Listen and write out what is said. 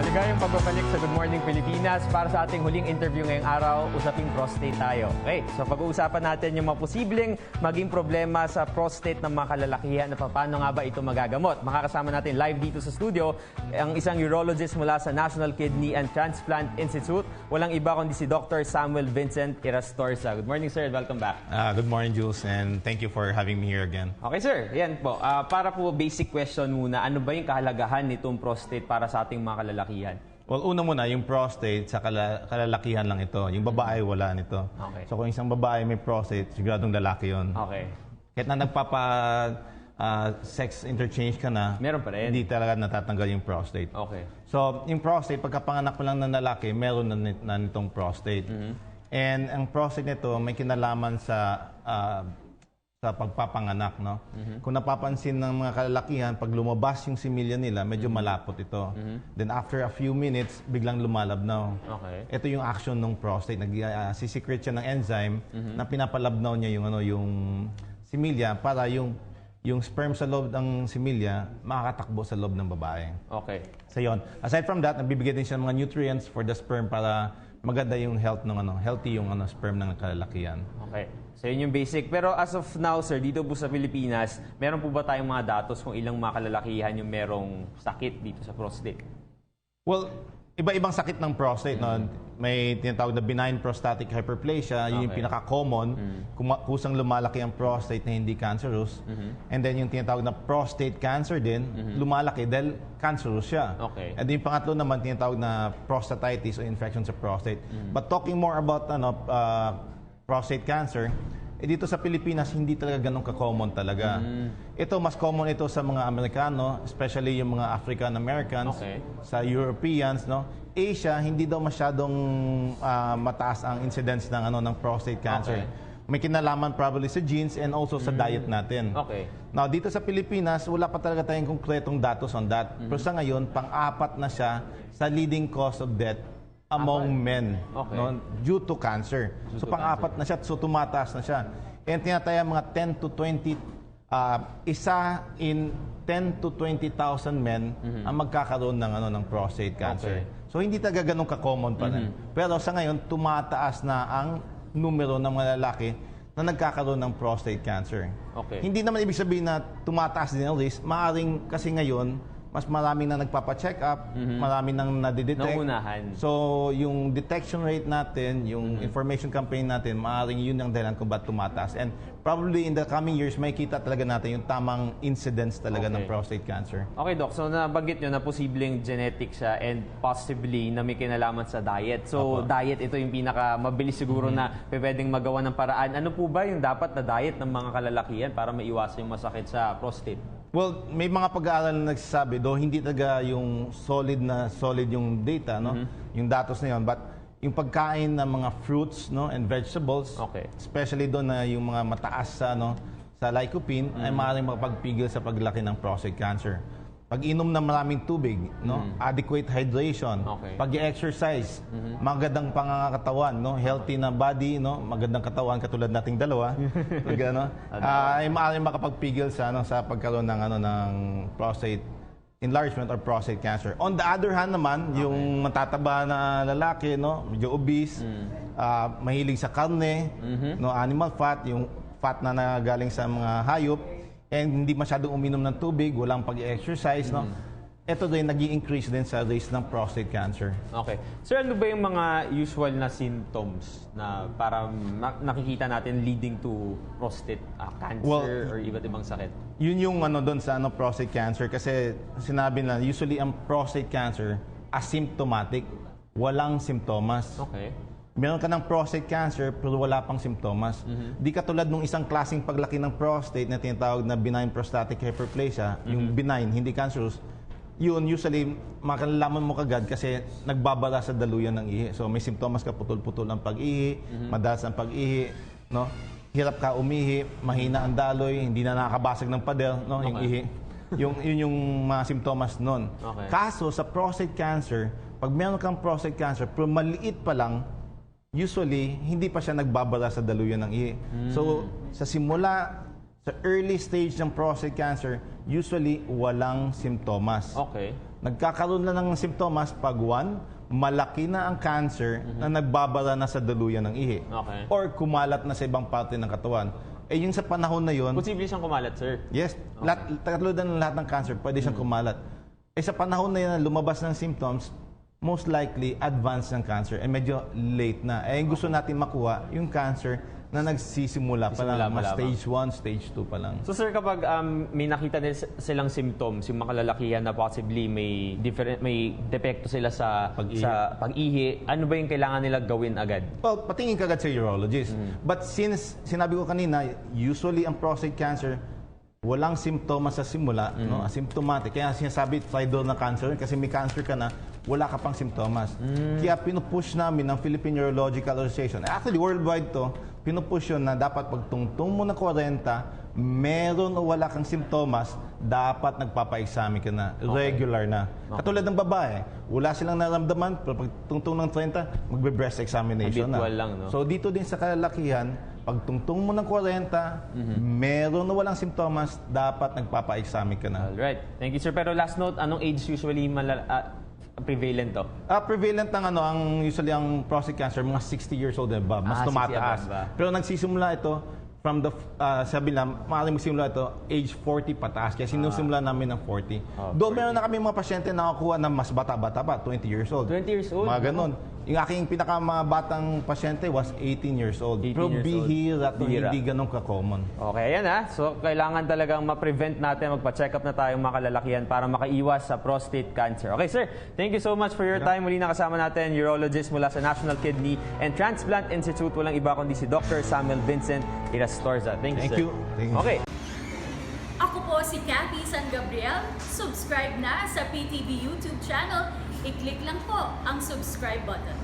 Maligayang pagbabalik sa Good Morning Pilipinas para sa ating huling interview ngayong araw, usaping prostate tayo. Okay, so pag-uusapan natin yung mga posibleng maging problema sa prostate ng mga kalalakihan na paano nga ba ito magagamot. Makakasama natin live dito sa studio ang isang urologist mula sa National Kidney and Transplant Institute. Walang iba kundi si Dr. Samuel Vincent Irastorza. Good morning, sir, and welcome back. Good morning, Jules, and thank you for having me here again. Okay, sir. Yan po. Para po basic question muna, ano ba yung kahalagahan nitong prostate para sa ating mga kalalakihan? Well, una muna, yung prostate sa kalalakihan lang ito. Yung babae, wala nito. Okay. So kung isang babae may prostate, siguradong lalaki yun. Okay. Kahit na sex interchange ka na, Meron pa rin? hindi talaga natatanggal yung prostate. Okay. So, yung prostate, pagkapanganak mo lang ng lalaki, meron na nitong prostate. And ang prostate nito may kinalaman sa pagpapanganak, no? Kung napapansin ng mga kalalakihan, pag lumabas yung similya nila, medyo malapot ito. Then after a few minutes, biglang lumalabnaw. Okay. Ito yung action ng prostate. Nag-secrete siya ng enzyme na pinapalabnaw niya yung similya para yung sperm sa loob ng similya makakatakbo sa loob ng babae. Okay. So yun. Aside from that, nagbibigay din siya ng mga nutrients for the sperm para maganda yung health ng healthy yung sperm ng kalalakihan. Okay. So yun yung basic. Pero as of now, sir, dito po sa Pilipinas, meron po ba tayong mga datos kung ilang mga kalalakihan yung merong sakit dito sa prostate? Well, iba-ibang sakit ng prostate. No? May tinatawag na benign prostatic hyperplasia. Yun yung pinaka-common. Kusang lumalaki ang prostate na hindi cancerous. And then yung tinatawag na prostate cancer din, lumalaki dahil cancerous siya. Okay. And yung pangatlo naman, tinatawag na prostatitis o infection sa prostate. But talking more about prostate cancer, dito sa Pilipinas, hindi talaga ganun ka-common talaga. Ito, mas common ito sa mga Amerikano, especially yung mga African Americans, sa Europeans, no? Asia, hindi daw masyadong mataas ang incidence ng prostate cancer. May kinalaman probably sa genes and also sa diet natin. Okay. Now, dito sa Pilipinas, wala pa talaga tayong konkretong datos on that. Pero sa ngayon, pang-apat na siya sa leading cause of death among men, no, due to cancer. So pang-apat na siya, so tumataas na siya. And tinataya mga 10 to 20, isa in 10 to 20,000 men ang magkakaroon ng prostate cancer. So hindi talaga ganun ka-common pa rin. Pero sa ngayon, tumataas na ang numero ng mga lalaki na nagkakaroon ng prostate cancer. Okay. Hindi naman ibig sabihin na tumataas din ang risk. Maaring kasi ngayon, mas maraming na nagpapa-check up, maraming nang nadidetect. Nauunahan. So, yung detection rate natin, yung information campaign natin, maaaring yun ang dahilan kung ba't tumataas. And probably in the coming years, may kita talaga natin yung tamang incidence talaga ng prostate cancer. Okay, Doc. So, nabanggit nyo na posibleng genetic siya and possibly na may kinalaman sa diet. So, diet, ito yung pinaka-mabilis siguro na pwedeng magawa ng paraan. Ano po ba yung dapat na diet ng mga kalalakihan para maiwasan yung masakit sa prostate? Well, may mga pag-aaral na nagsasabi, though hindi talaga yung solid yung data, no? Yung datos na yun. But yung pagkain ng mga fruits, no, and vegetables, especially doon na yung mga mataas sa lycopene, ay maaaring makapagpigil sa paglaki ng prostate cancer. Pag-inom ng maraming tubig, no, adequate hydration, pag-exercise, magandang pangangakatawan, no, healthy na body, no, magandang katawan katulad nating dalawa, ay maaaring makapagpigil sa pagkaroon ng prostate enlargement or prostate cancer. On the other hand naman, yung matataba na lalaki, no, medyo obese, mahilig sa karne, no, animal fat, yung fat na nagaling sa mga hayop, and hindi masyadong uminom ng tubig, walang pag-exercise, no? Ito din, nag-i-increase din sa risk ng prostate cancer. Okay. Sir, ano ba yung mga usual na symptoms na para nakikita natin leading to prostate cancer or iba't ibang sakit? Yun yung doon sa prostate cancer kasi sinabi na usually ang prostate cancer asymptomatic, walang simptomas. Okay. Meron ka ng prostate cancer pero wala pang simptomas. Di katulad nung isang klaseng paglaki ng prostate na tinatawag na benign prostatic hyperplasia, yung benign, hindi cancerous. Yun, usually, makalalaman mo kagad kasi nagbabara sa daluyan ng ihi. So, may simptomas ka, putol-putol ang pag-ihi, madalas ang pag-ihi, no? Hirap ka umihi, mahina ang daloy, hindi na nakakabasag ng pader, no? Yung ihi. Yun yung mga simptomas nun. Kaso, sa prostate cancer, pag meron kang prostate cancer, pero maliit pa lang, usually, hindi pa siya nagbabara sa daluyan ng ihi. So, sa simula, sa early stage ng prostate cancer, usually walang simptomas. Okay. Nagkakaroon na ng simptomas pag one, malaki na ang cancer na nagbabara na sa daluyan ng ihi. Okay. Or kumalat na sa ibang parte ng katawan. Eh yung sa panahon na yon, Posible siyang kumalat, sir. yes, katulad ng lahat ng cancer, pwede siyang kumalat. Eh sa panahon na yun, lumabas ng symptoms, most likely advanced ng cancer. Eh medyo late na. Eh gusto natin makuha yung cancer na nagsisimula pa lang, Nagsisimula pa stage 1, stage 2 pa lang. So sir, kapag may nakita silang symptoms, yung mga kalalakihan na possibly may depekto sila sa pag-ihi, ano ba yung kailangan nila gawin agad? Well, patingin ka agad sa urologist. But since, sinabi ko kanina, usually ang prostate cancer, walang simptomas sa simula, no? Asymptomatic. Kaya sinasabi, try daw na cancer, kasi may cancer ka na, wala ka pang simptomas. Kaya pinupush namin ng Philippine Urological Association. Actually, worldwide to, pinupush yun na dapat pagtungtong mo ng 40, meron o wala kang simptomas, dapat nagpapa-examine ka na, regular na. Katulad ng babae, wala silang naramdaman, pero pagtungtong ng 30, magbe-breast examination na. Habitual lang, no? So dito din sa kalalakihan, pagtungtong mo ng 40, meron o walang simptomas, dapat nagpapa-examine ka na. Alright. Thank you, sir. Pero last note, anong age usually prevalent to? Prevalent ng ang usually ang prostate cancer mga 60 years old and above, mas 60 tumataas. above ba? Pero nagsisimula ito from the sabi lang, maaaring magsimula ito age 40 pataas. Kaya sinusimula namin ng 40. Doon meron na kami mga pasyente na nakakuha ng mas bata-bata pa, 20 years old. 20 years old? Mga ganun. Yung aking pinakamatang pasyente was 18 years old. 18 Pero years old. bihira to, Bihira. hindi ganun ka-common. Okay, ayan ha. So, kailangan talagang ma-prevent natin, magpa-check up na tayong mga kalalakihan para makaiwas sa prostate cancer. Okay, sir. Thank you so much for your time. Muli nakasama natin, urologist mula sa National Kidney and Transplant Institute. Walang iba kundi si Dr. Samuel Vincent Irastorza. Thank you, Thank sir. you. Thank you. Okay. Ako po si Cathy San Gabriel. Subscribe na sa PTV YouTube channel. I-click lang po ang subscribe button.